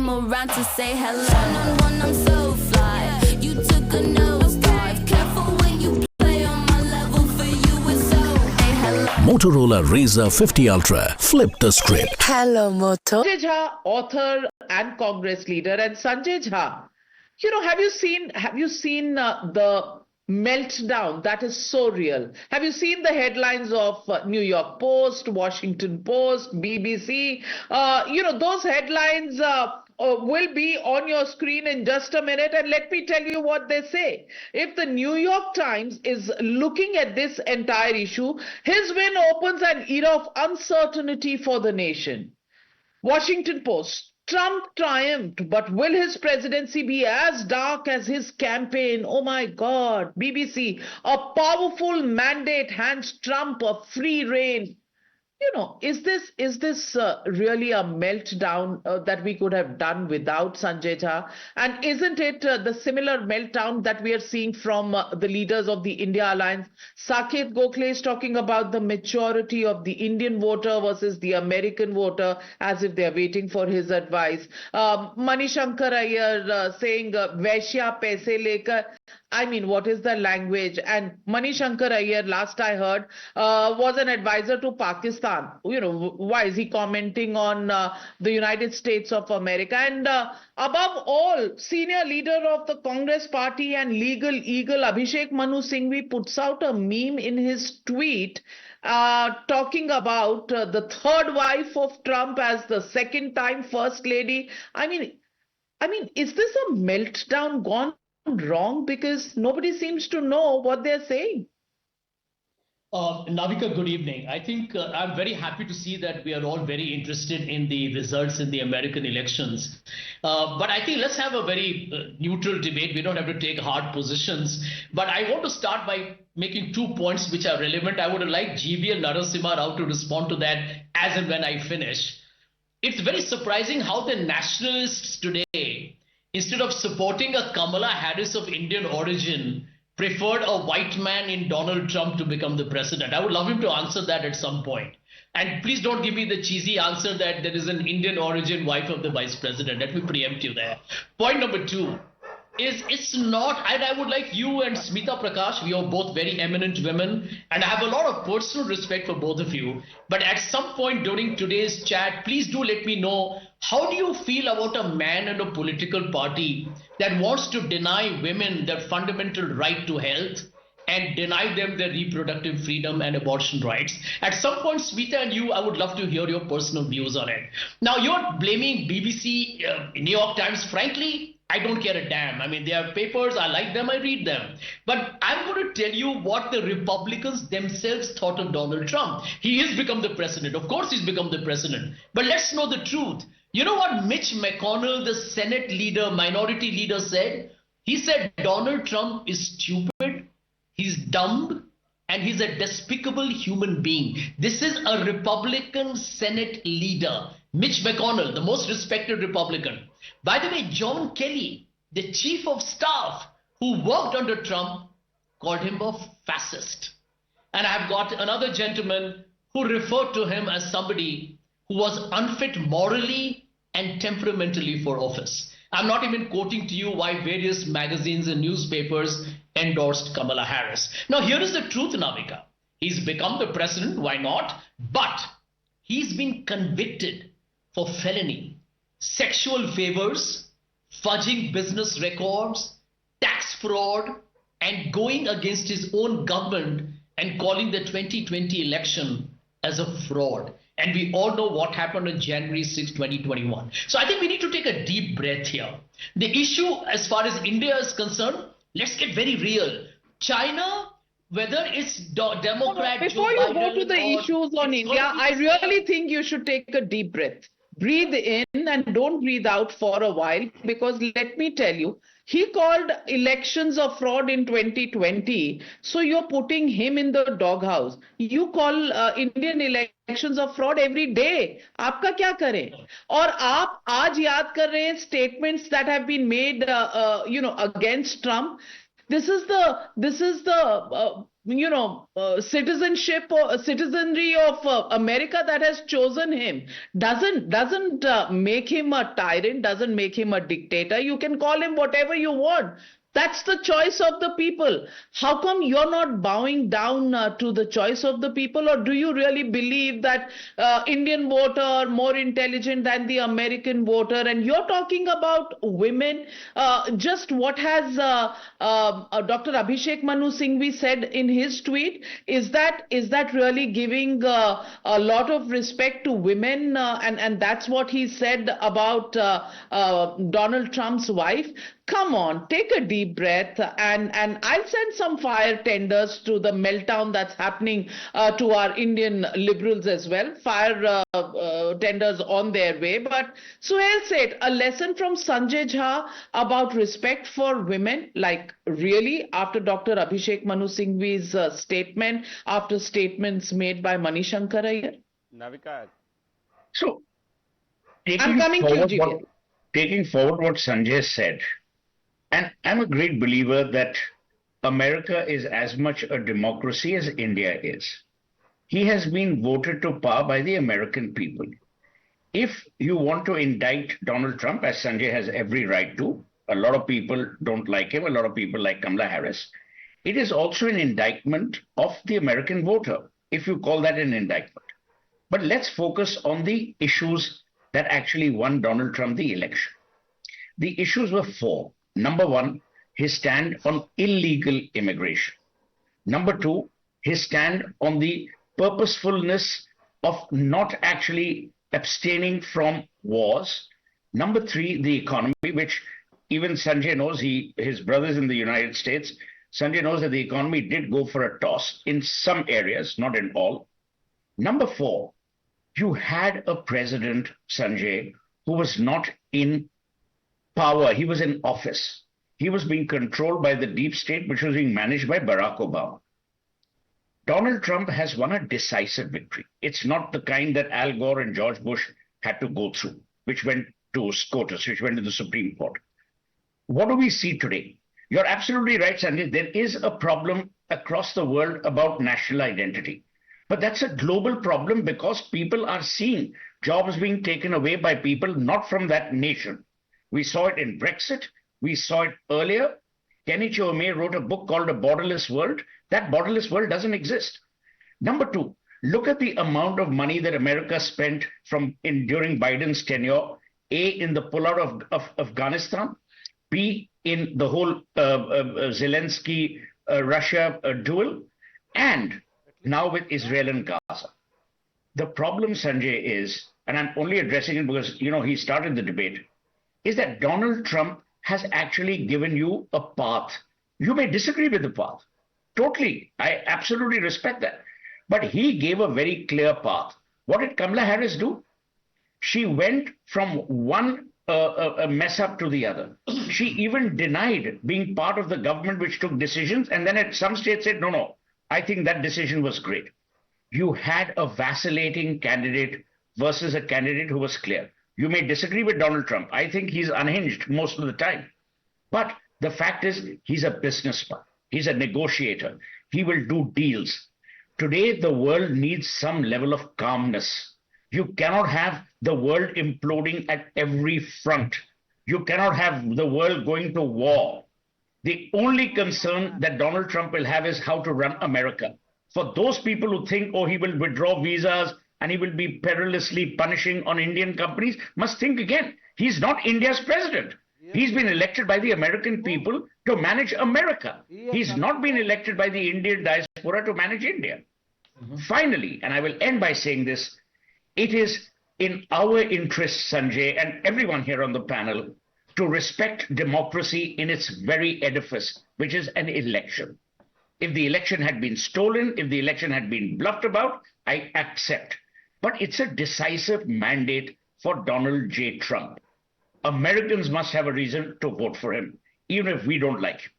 come around to say hello. One-on-one, I'm so fly. You took a nosedive. Careful when you play on my level. For you, it's so. Hey, hello. Motorola Razr 50 Ultra. Flip the script. Hello, Moto. Sanjay Jha, author and Congress leader, and Sanjay Jha, have you seen the meltdown that is so real? Have you seen the headlines of New York Post, Washington Post, BBC? Those headlines will be on your screen in just a minute, and let me tell you what they say. If the New York Times is looking at this entire issue, his win opens an era of uncertainty for the nation. Washington Post, Trump triumphed, but will his presidency be as dark as his campaign? Oh my God. BBC, a powerful mandate hands Trump a free rein. Is this really a meltdown that we could have done without Sanjay Jha? And isn't it the similar meltdown that we are seeing from the leaders of the India Alliance? Saket Gokhale is talking about the maturity of the Indian voter versus the American voter, as if they are waiting for his advice. Manishankar Iyer saying, Vaishya paise lekar. I mean, what is the language? And Manishankar Iyer, last I heard, was an advisor to Pakistan. Why is he commenting on the United States of America? And above all, senior leader of the Congress party and legal eagle Abhishek Manu Singhvi puts out a meme in his tweet talking about the third wife of Trump as the second time first lady. I mean, is this a meltdown gone wrong? Because nobody seems to know what they're saying. Navika, good evening. I think I'm very happy to see that we are all very interested in the results in the American elections. But I think let's have a very neutral debate. We don't have to take hard positions. But I want to start by making 2 points which are relevant. I would like GBL Narasimha Rao to respond to that as and when I finish. It's very surprising how the nationalists today, instead of supporting a Kamala Harris of Indian origin, preferred a white man in Donald Trump to become the president. I would love him to answer that at some point. And please don't give me the cheesy answer that there is an Indian origin wife of the vice president. Let me preempt you there. Point number 2 is it's not, and I would like you and Smita Prakash, we are both very eminent women, and I have a lot of personal respect for both of you. But at some point during today's chat, please do let me know, how do you feel about a man and a political party that wants to deny women their fundamental right to health and deny them their reproductive freedom and abortion rights? At some point, Smita and you, I would love to hear your personal views on it. Now, you're blaming BBC, New York Times. Frankly, I don't care a damn. I mean, they are papers. I like them. I read them. But I'm going to tell you what the Republicans themselves thought of Donald Trump. He has become the president. Of course, he's become the president. But let's know the truth. You know what Mitch McConnell, the Senate leader, minority leader, said? He said Donald Trump is stupid, he's dumb, and he's a despicable human being. This is a Republican Senate leader, Mitch McConnell, the most respected Republican. By the way, John Kelly, the chief of staff who worked under Trump, called him a fascist. And I've got another gentleman who referred to him as somebody who was unfit morally and temperamentally for office. I'm not even quoting to you why various magazines and newspapers endorsed Kamala Harris. Now, here is the truth, Navika. He's become the president, why not? But he's been convicted for felony, sexual favors, fudging business records, tax fraud, and going against his own government and calling the 2020 election as a fraud. And we all know what happened on January 6, 2021. So I think we need to take a deep breath here. The issue as far as India is concerned, let's get very real. China, whether it's Democrat, before you go to the issues on India, I really think you should take a deep breath. Breathe in and don't breathe out for a while, because let me tell you, he called elections a fraud in 2020. So you're putting him in the doghouse. You call Indian elections a fraud every day. आपका क्या करें? और आप आज याद कर रहे हैं statements that have been made, against Trump. This is the citizenship or citizenry of America that has chosen him doesn't make him a tyrant, doesn't make him a dictator. You can call him whatever you want. That's the choice of the people. How come you're not bowing down to the choice of the people? Or do you really believe that Indian voter are more intelligent than the American voter? And you're talking about women. Just what has Dr. Abhishek Manu Singhvi said in his tweet? Is that really giving a lot of respect to women? And that's what he said about Donald Trump's wife. Come on, take a deep breath, and I'll send some fire tenders to the meltdown that's happening to our Indian liberals as well. Fire tenders on their way. But Suhail said, a lesson from Sanjay Jha about respect for women, like really after Dr. Abhishek Manu Singhvi's statement, after statements made by Manishankar Iyer? Navika. So, I'm coming to you, GK. taking forward what Sanjay said, and I'm a great believer that America is as much a democracy as India is. He has been voted to power by the American people. If you want to indict Donald Trump, as Sanjay has every right to, a lot of people don't like him, a lot of people like Kamala Harris, it is also an indictment of the American voter, if you call that an indictment. But let's focus on the issues that actually won Donald Trump the election. The issues were four. Number one, his stand on illegal immigration. Number two, his stand on the purposefulness of not actually abstaining from wars. Number three, the economy, which even Sanjay knows, his brother's in the United States. Sanjay knows that the economy did go for a toss in some areas, not in all. Number four, you had a president, Sanjay, who was not in power. He was in office. He was being controlled by the deep state, which was being managed by Barack Obama. Donald Trump has won a decisive victory. It's not the kind that Al Gore and George Bush had to go through, which went to SCOTUS, which went to the Supreme Court. What do we see today? You're absolutely right, Sanjay. There is a problem across the world about national identity. But that's a global problem because people are seeing jobs being taken away by people not from that nation. We saw it in Brexit. We saw it earlier. Kenny Chiomei wrote a book called A Borderless World. That borderless world doesn't exist. Number two, look at the amount of money that America spent during Biden's tenure, A, in the pullout of Afghanistan, B, in the whole Zelensky-Russia duel, and now with Israel and Gaza. The problem, Sanjay, is, and I'm only addressing it because, he started the debate, is that Donald Trump has actually given you a path. You may disagree with the path. Totally. I absolutely respect that. But he gave a very clear path. What did Kamala Harris do? She went from one mess up to the other. She even denied being part of the government which took decisions, and then at some stage said, no, I think that decision was great. You had a vacillating candidate versus a candidate who was clear. You may disagree with Donald Trump. I think he's unhinged most of the time. But the fact is, he's a businessman. He's a negotiator. He will do deals. Today, the world needs some level of calmness. You cannot have the world imploding at every front. You cannot have the world going to war. The only concern that Donald Trump will have is how to run America. For those people who think, he will withdraw visas and he will be perilously punishing on Indian companies, must think again. He's not India's president. He's been elected by the American people to manage America. He's not been elected by the Indian diaspora to manage India. Finally, and I will end by saying this, it is in our interest, Sanjay, and everyone here on the panel, to respect democracy in its very edifice, which is an election. If the election had been stolen, if the election had been bluffed about, I accept. But it's a decisive mandate for Donald J. Trump. Americans must have a reason to vote for him, even if we don't like him.